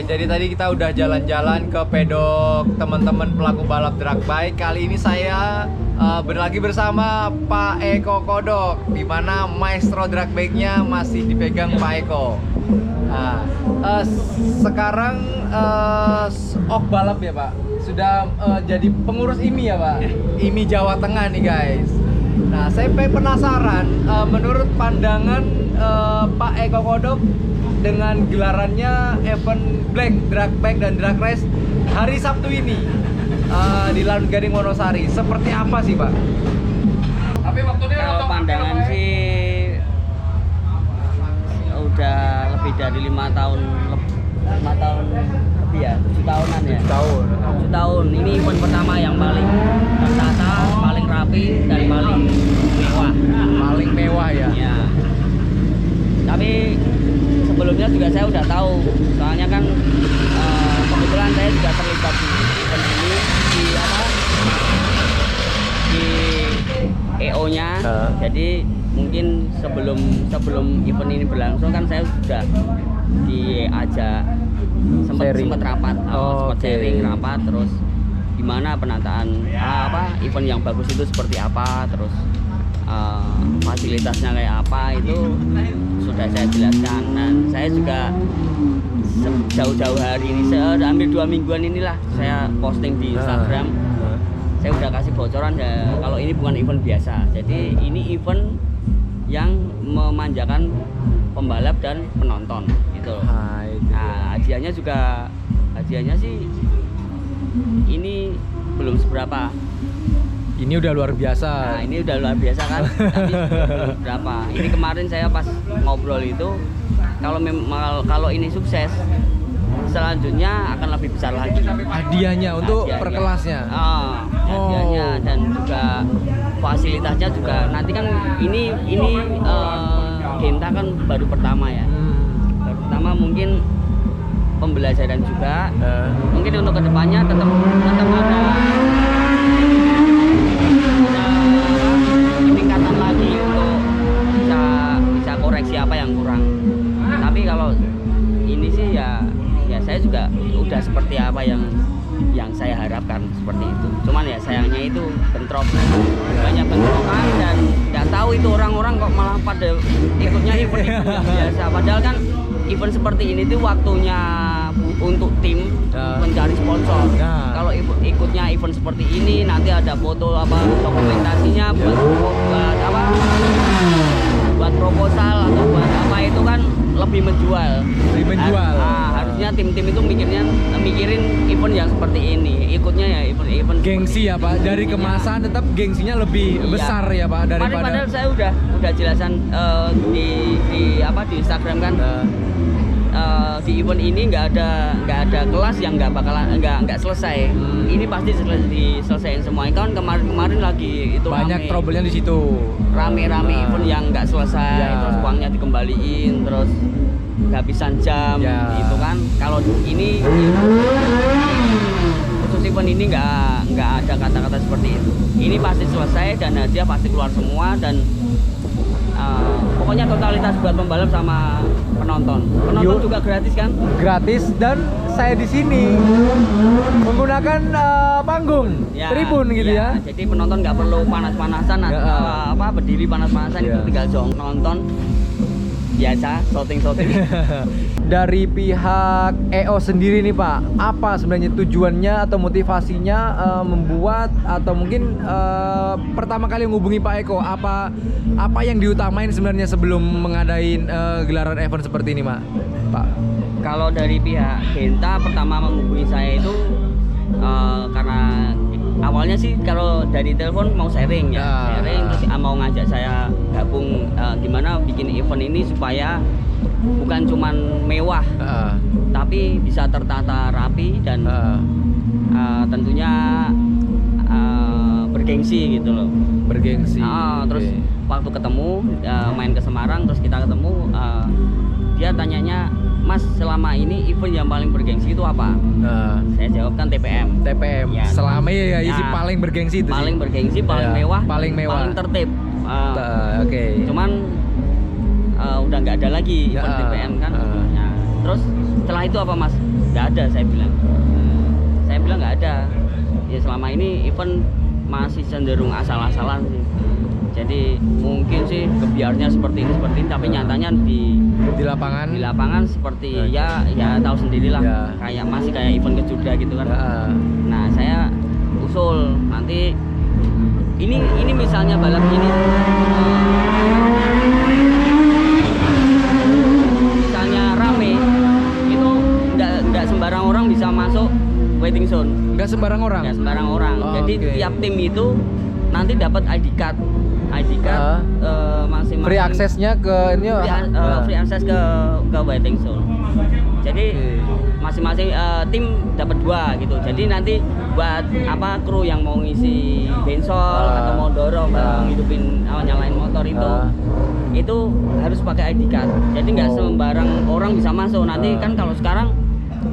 jadi tadi kita udah jalan-jalan ke pedok teman-teman pelaku balap drag bike. Kali ini saya berlagi bersama Pak Eko Kodok, di mana maestro drag bike-nya masih dipegang Pak Eko. Nah, sekarang ok balap ya Pak, sudah jadi pengurus IMI ya Pak, IMI Jawa Tengah nih guys. Nah, saya penasaran, menurut pandangan Pak Eko Kodok dengan gelarannya event Black Drag Bike dan Drag Race hari Sabtu ini di Laut Gading Wonosari, seperti apa sih Pak? Tapi waktunya kalau pandangan sih udah lebih dari 5 tahun lebih ya, 7 tahunan ya. 7 tahun. Ini event pertama yang paling tertata, paling rapi dan paling mewah. Paling mewah ya. Ya. Tapi sebelumnya juga saya udah tahu, soalnya kan kebetulan saya juga terlibat di event ini di EO-nya. Jadi mungkin sebelum event ini berlangsung kan saya sudah diajak sempat rapat, sempat sharing rapat, terus gimana penataan event yang bagus itu seperti apa, terus fasilitasnya kayak apa, itu sudah saya jelaskan. Dan saya juga jauh-jauh hari ini, saya udah hampir 2 mingguan inilah saya posting di Instagram. Saya udah kasih bocoran ya, kalau ini bukan event biasa. Jadi ini event yang memanjakan pembalap dan penonton gitu. Nah, hadiahnya sih ini belum seberapa. Ini udah luar biasa. Nah, ini udah luar biasa kan. Tapi belum berapa. Ini kemarin saya pas ngobrol itu, kalau ini sukses, selanjutnya akan lebih besar lagi. Hadiahnya untuk per kelasnya. Hadiahnya dan juga fasilitasnya juga. Nanti kan ini Genta kan baru pertama ya. Baru pertama, mungkin pembelajaran juga. Mungkin untuk kedepannya tetap ada peningkatan lagi untuk bisa koreksi apa yang kurang. Tapi kalau ini sih ya saya juga udah seperti apa yang saya harapkan, seperti itu. Cuman ya sayangnya itu banyak bentrokan, dan nggak tahu itu orang-orang kok malah pada ikutnya event yang biasa. Padahal kan event seperti ini tuh waktunya untuk tim mencari sponsor. Kalau ikutnya event seperti ini, nanti ada foto dokumentasinya buat proposal atau buat apa, itu kan lebih menjual. Harusnya tim-tim itu mikirin event yang seperti ini, ikutnya ya event gengsi ya Pak, dari kemasan tetap gengsinya lebih besar ya Pak daripada. Padahal saya udah jelasan di Instagram kan. Di event ini nggak ada kelas yang nggak selesai. Ini pasti diselesaikan semua. Kan kemarin lagi itu banyak trouble-nya di situ. Rame-rame event yang nggak selesai, terus uangnya dikembaliin, terus kehabisan jam, itu kan. Kalau ini khusus event ini nggak ada kata-kata seperti itu. Ini pasti selesai dan hadiah pasti keluar semua, dan pokoknya totalitas buat pembalap sama penonton. Penonton juga gratis kan? Gratis, dan saya di sini menggunakan panggung, tribun gitu ya. Jadi penonton nggak perlu panas-panasan, berdiri panas-panasan, itu tinggal nonton biasa, shooting. Dari pihak EO sendiri nih Pak, apa sebenarnya tujuannya atau motivasinya membuat, atau mungkin pertama kali menghubungi Pak Eko, apa yang diutamain sebenarnya sebelum mengadain gelaran event seperti ini Pak? Kalau dari pihak Genta pertama menghubungi saya itu karena awalnya sih kalau dari telepon mau sharing terus mau ngajak saya gabung, gimana bikin event ini supaya bukan cuman mewah, tapi bisa tertata rapi dan tentunya bergengsi gitu loh. Bergengsi. Terus waktu ketemu main ke Semarang, terus kita ketemu, dia tanyanya, Mas, selama ini event yang paling bergengsi itu apa? Saya jawabkan TPM. Ya, selama ya isi paling bergengsi itu. Paling bergengsi, paling mewah, paling tertib. Cuman udah nggak ada lagi event TPM kan. Terus setelah itu apa Mas? nggak ada, saya bilang nggak ada. Ya selama ini event masih cenderung asal-asalan sih. Jadi mungkin sih kebiarnya seperti ini, tapi nyatanya di lapangan seperti ya tahu sendirilah, kayak event kejuda gitu kan. Nah saya usul nanti ini misalnya balap ini misalnya rame, itu nggak sembarang orang bisa masuk waiting zone. Nggak sembarang orang. Jadi tiap tim itu nanti dapat ID card masing-masing. Free aksesnya ke ini. Free akses ke waiting zone. Jadi masing-masing tim dapat 2 gitu. Jadi nanti buat kru yang mau ngisi bensol atau mau dorong ngidupin nyalain motor itu harus pakai ID card. Jadi nggak sembarang orang bisa masuk. Nanti kan kalau sekarang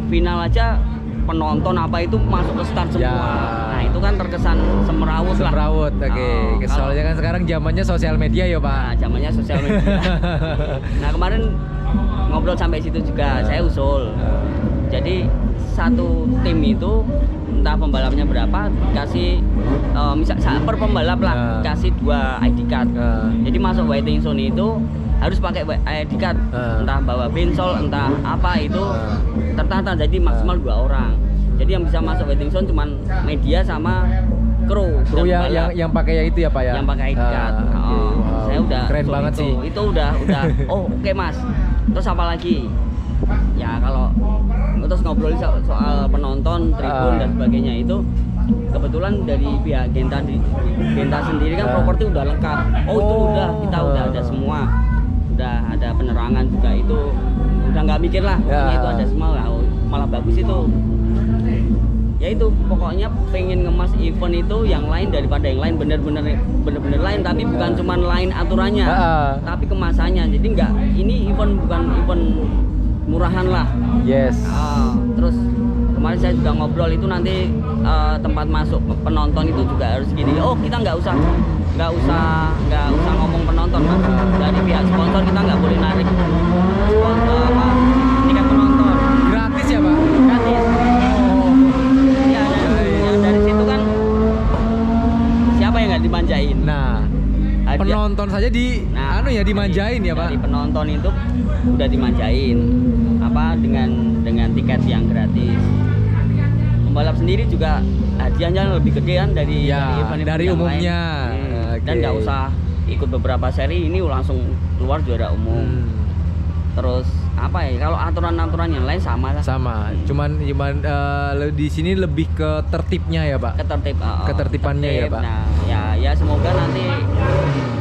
final aja penonton itu masuk ke start semua. Nah itu kan terkesan semrawut lah. Oke. Soalnya kan sekarang zamannya sosial media ya Pak. Nah zamannya sosial media. Nah kemarin ngobrol sampai situ juga, saya usul. Jadi satu tim itu entah pembalapnya berapa, kasih misal per pembalap lah kasih 2 ID card. Jadi masuk waiting zone itu harus pakai ID card, entah bawa bensol, entah apa itu tertata, jadi maksimal 2 orang. Jadi yang bisa masuk waiting zone cuman media sama kru yang pakai ya itu ya Pak ya. Yang pakai ID card. Saya udah keren banget sih. Itu udah oke Mas. Terus apa lagi? Ya kalau terus ngobrol soal penonton, tribun dan sebagainya itu kebetulan dari pihak Genta sendiri kan properti udah lengkap. Itu kita udah ada semua. Udah ada penerangan juga, itu udah nggak mikir lah, pokoknya itu ada semua lah. Malah bagus itu. Ya itu pokoknya pengen ngemas event itu yang lain daripada yang lain, bener-bener lain, tapi bukan cuman lain aturannya, tapi kemasannya. Jadi ini event bukan event murahan lah. Terus kemarin saya juga ngobrol itu nanti tempat masuk penonton itu juga harus gini. Kita nggak usah ngomong penonton Mas. Dari pihak sponsor kita nggak boleh narik tiket penonton. Gratis ya Pak? Gratis. Ya dari situ kan siapa yang nggak dimanjain? Nah penonton saja dimanjain ya Pak. Dari penonton itu udah dimanjain dengan tiket yang gratis. Pembalap sendiri juga hadiahnya lebih gede kan dari event dari umumnya lain. Dan nggak usah ikut beberapa seri, ini langsung keluar juara umum. Terus kalau aturan yang lain sama, cuman di sini lebih ke tertibnya ya Pak. Ketertibannya ya Pak. Nah ya semoga nanti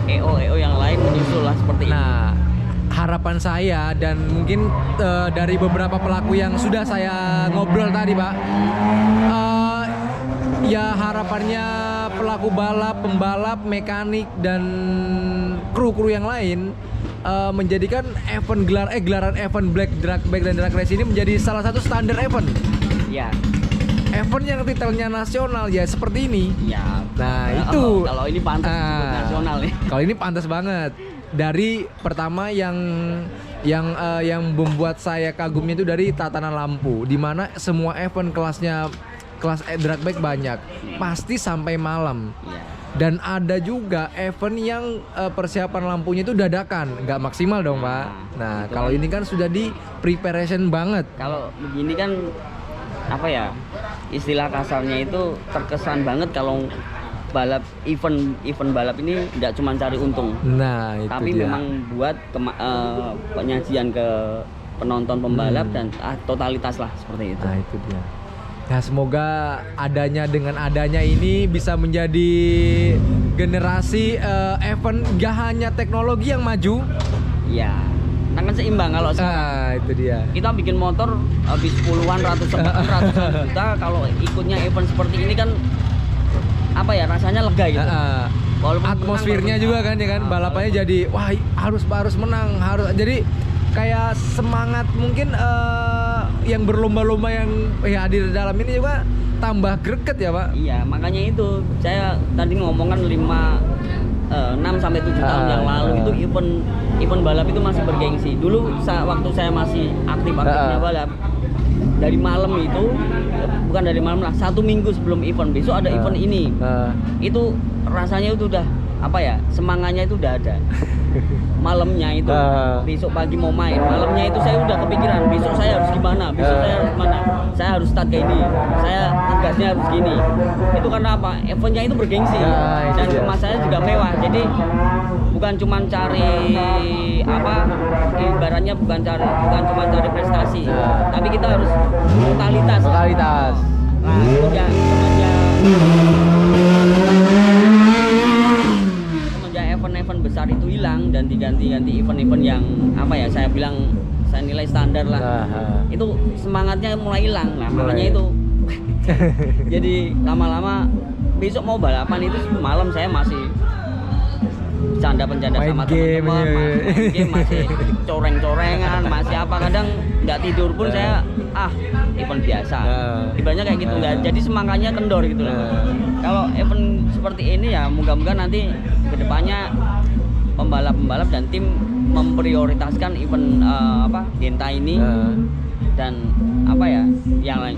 EO yang lain menyusul lah seperti ini. Harapan saya dan mungkin dari beberapa pelaku yang sudah saya ngobrol tadi Pak, ya harapannya pelaku balap, pembalap, mekanik dan kru-kru yang lain menjadikan gelaran event Black Drag Bike dan Drag Race ini menjadi salah satu standar event. Event yang titelnya nasional ya seperti ini. Nah itu. Kalau ini pantas disebut nasional nih. Kalau ini pantas banget. Dari pertama yang membuat saya kagumnya itu dari tatanan lampu, di mana semua event kelas drag bike banyak, pasti sampai malam. Dan ada juga event yang persiapan lampunya itu dadakan, nggak maksimal dong Pak. Nah kalau ini kan sudah di preparation banget. Kalau begini kan istilah kasarnya itu terkesan banget kalau event balap ini tidak cuma cari untung, tapi memang buat penyajian ke penonton pembalap dan totalitas lah seperti itu. Nah itu dia. Nah semoga dengan adanya ini bisa menjadi generasi event gak hanya teknologi yang maju. Kan seimbang kalau sekarang. Itu dia. Kita bikin motor habis puluhan ratusan juta, kalau ikutnya event seperti ini kan rasanya lega gitu. Walaupun atmosfernya juga kan balapannya jadi harus menang, jadi kayak semangat mungkin yang berlomba-lomba yang hadir dalam ini juga tambah greget ya Pak. Makanya itu saya tadi ngomong kan 6 sampai 7 tahun yang lalu itu event balap itu masih bergengsi. Dulu waktu saya masih aktifnya balap, dari malam itu, bukan dari malam lah, 1 minggu sebelum event, besok ada event ini, itu rasanya itu udah apa ya, semangatnya itu udah ada. Malamnya itu, besok pagi mau main, malamnya itu saya udah kepikiran, besok saya harus gimana, besok saya harus gimana, saya harus start kayak ini, saya tugasnya harus gini. Itu karena apa? Eventnya itu bergengsi, dan kemasannya juga mewah. Jadi bukan cuma cari apa, ibaratnya bukan cuma cari prestasi, tapi kita harus totalitas. Nah, semenjak event-event besar itu hilang dan diganti event-event yang apa ya, saya bilang saya nilai standar lah. Itu semangatnya mulai hilang. Nah, makanya itu jadi lama-lama besok mau balapan itu malam saya masih bercanda sama teman-teman, main game, masih coreng-corengan, masih apa, kadang nggak tidur pun saya event biasa. Ibaratnya kayak gitu, nggak, jadi semangatnya kendor gitu loh. Kalau event seperti ini ya moga-moga nanti kedepannya pembalap-pembalap dan tim memprioritaskan event Genta ini, dan apa ya,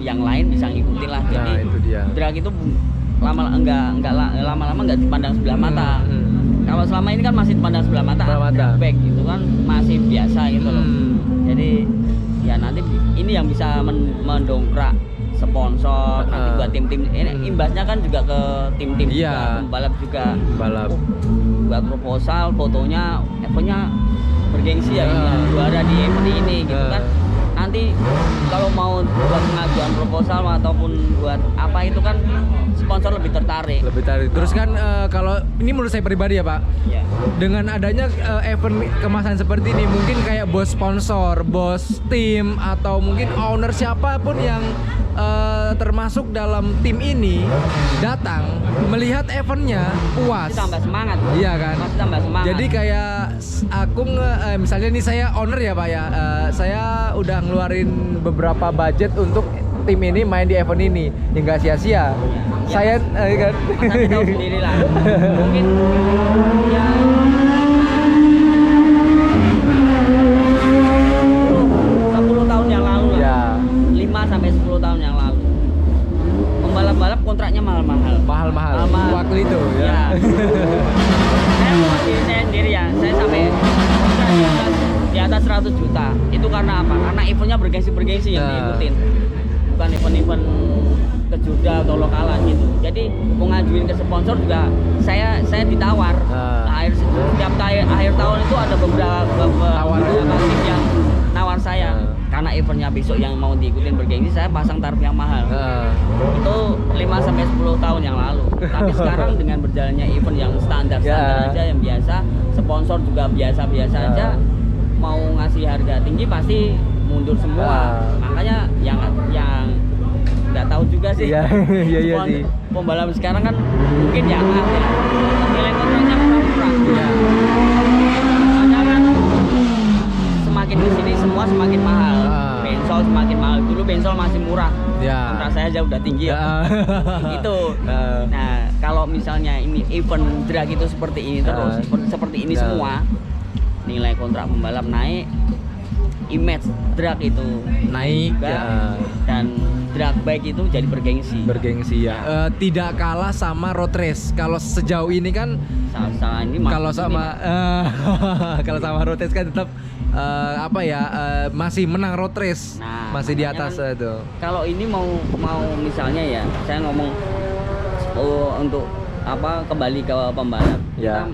yang lain bisa ngikutin lah. Jadi drag itu lama-lama nggak dipandang sebelah mata. Kalau selama ini kan masih dipandang sebelah mata, drag back itu kan masih biasa gitu loh. Jadi ya nanti ini yang bisa mendongkrak sponsor nanti buat tim-tim. Ini imbasnya kan juga ke tim-tim juga, pembalap juga. Buat proposal, fotonya, eventnya bergengsi ya, juara di event ini gitu kan. Nanti kalau mau buat pengajuan proposal ataupun buat apa itu kan sponsor lebih tertarik. Terus kan kalau ini menurut saya pribadi ya Pak, dengan adanya event kemasan seperti ini, mungkin kayak bos sponsor, bos tim, atau mungkin owner siapapun yang termasuk dalam tim ini datang melihat eventnya puas. Itu tambah semangat. Iya kan? Pasti tambah semangat. Jadi kayak aku misalnya nih saya owner ya Pak ya, saya udah ngeluarin beberapa budget untuk tim ini main di event ini, ya nggak sia-sia. Saya kan. Masa kita tahu sendiri lah. Mungkin ya 10 tahun yang lalu lah. 5 sampai 10 tahun yang lalu. Pembalap-balap kontraknya mahal-mahal. Waktu itu ya. Saya mau diri saya sendiri ya. Saya sampai di atas 100 juta. Itu karena apa? Karena eventnya bergengsi yang diikutin. Bukan event-event kejurda atau lokalan gitu. Jadi mau ngajuin ke sponsor juga saya ditawar. Setiap akhir tahun itu ada beberapa tim yang nawar saya. Karena eventnya besok yang mau diikutin bergengsi, saya pasang tarif yang mahal. Itu 5 sampai 10 tahun yang lalu. Tapi sekarang dengan berjalannya event yang standar aja, yang biasa, sponsor juga biasa-biasa aja, mau ngasih harga tinggi pasti mundur semua. Makanya yang nggak tahu juga sih. Pembalap sekarang kan mungkin ya nilai kontraknya murah. Kan semakin kesini semua semakin mahal. Bensol semakin mahal. Dulu bensol masih murah. Kontrak saya aja udah tinggi ya. Itu. Nah, kalau misalnya ini event drag itu seperti ini terus, seperti ini semua, nilai kontrak pembalap naik, image drag itu naik juga, dan drag bike itu jadi bergengsi ya. Tidak kalah sama road race. Kalau sejauh ini kan kalau sama road race kan tetap masih menang road race. Nah, masih di atas kan, itu. Kalau ini mau misalnya ya, saya ngomong untuk kembali ke pembalap. Kita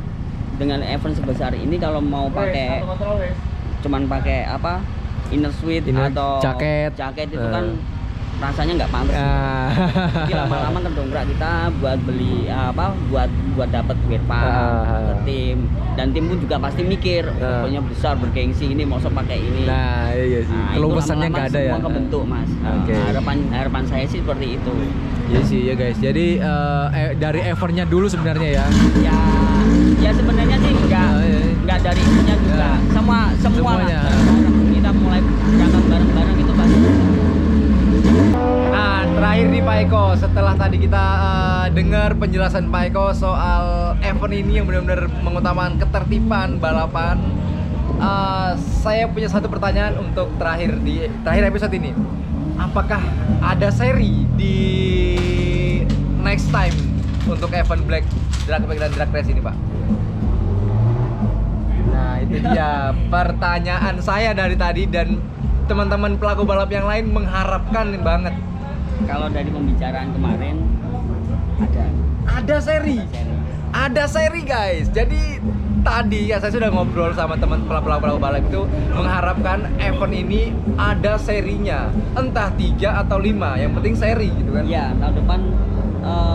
dengan event sebesar ini kalau mau pakai cuman pakai inner suite atau jaket itu kan rasanya nggak pantas. Jadi lama-lama terdongkrak kita buat beli buat dapat duit ke tim, dan tim pun juga pasti mikir pokoknya besar bergengsi ini mau pakai ini. Iya sih. Keluh pesannya nggak ada ya. Semua kebentuk Mas. Harapan saya sih seperti itu. Iya sih ya guys. Jadi dari eventnya dulu sebenarnya ya. Ya sebenarnya sih nggak dari eventnya juga. Semuanya. Kita mulai berangkat bareng-bareng itu pasti. Nah, terakhir nih Pak Eko, setelah tadi kita dengar penjelasan Pak Eko soal event ini yang benar-benar mengutamakan ketertiban balapan, saya punya satu pertanyaan untuk terakhir episode ini. apakah ada seri di next time untuk event Black Drag Bike dan Drag Race ini, Pak? Nah, itu dia pertanyaan saya dari tadi, dan teman-teman pelaku balap yang lain mengharapkan banget. Kalau dari pembicaraan kemarin Ada seri. Ada seri, guys. Jadi tadi ya saya sudah ngobrol sama teman pelaku balap itu, mengharapkan event ini ada serinya, entah 3 atau 5, yang penting seri gitu kan. Ya, tahun depan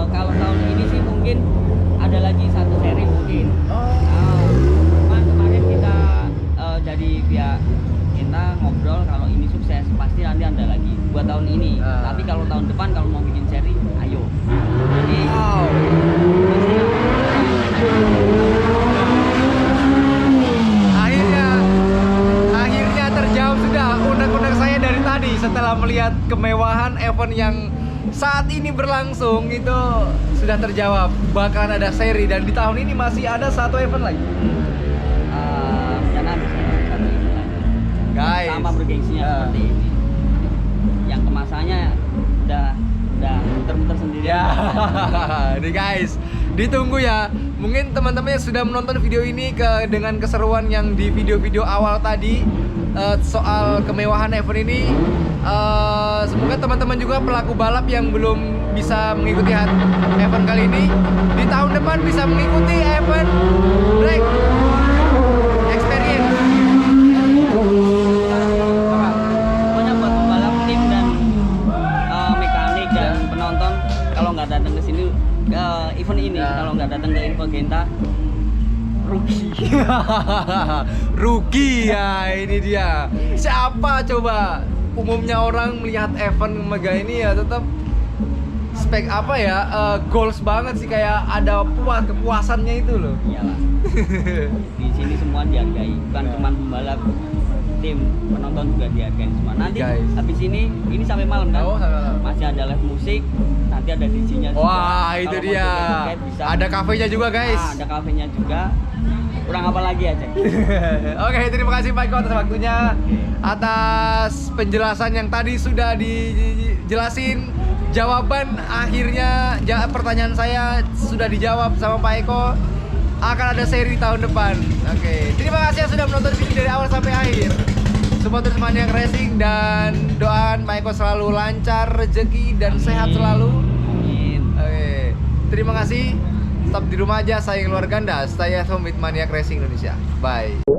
kalau tahun ini sih mungkin ada lagi satu seri mungkin. Cuman kemarin kita dari pihak kita ngobrol kalau ini sukses pasti nanti ada lagi buat tahun ini. Tapi kalau tahun depan kalau mau bikin seri, ayo. Jadi akhirnya terjawab sudah unek-unek saya dari tadi setelah melihat kemewahan event yang saat ini berlangsung. Itu sudah terjawab, bahkan ada seri, dan di tahun ini masih ada satu event lagi. rencana bisa satu ini lagi. Guys, Sama bergengsinya seperti ini. Yang kemasannya udah muter-muter sendiri. ya. Nih guys, ditunggu ya. Mungkin teman-teman yang sudah menonton video ini dengan keseruan yang di video-video awal tadi soal kemewahan event ini, semoga teman-teman juga pelaku balap yang belum bisa mengikuti event kali ini di tahun depan bisa mengikuti event Black Experience. Pokoknya buat pembalap, tim dan mekanik dan penonton, kalau nggak datang ke sini ke event ini, kalau nggak datang ke Infogenta, rugi. Rugi ya, ini dia. Siapa coba? Umumnya orang melihat event mega ini ya tetap spek apa ya, goals banget sih, kayak ada kepuasannya itu loh. Iyalah. Di sini semua dihargai, bukan cuma pembalap, tim, penonton juga dihargai semua. Nanti Guys. habis ini sampai malam kan? Oh, sampai malam. Masih ada live musik, nanti ada DJ-nya juga. Wah, itu Kalau mau dia. joget-joget bisa. Ada kafenya juga, guys. Ada kafenya juga. Kurang apa lagi aja? Oke, terima kasih Pak Eko atas waktunya, atas penjelasan yang tadi sudah dijelasin. Jawaban akhirnya pertanyaan saya sudah dijawab sama Pak Eko. Akan ada seri tahun depan. Oke, terima kasih yang sudah menonton video dari awal sampai akhir. Supporter Maniac Racing, dan doakan Pak Eko selalu lancar rezeki dan sehat selalu. Amin. Oke, terima kasih. Tetap di rumah aja, sayang keluarga Anda. Stay at home with Maniac Racing Indonesia. Bye.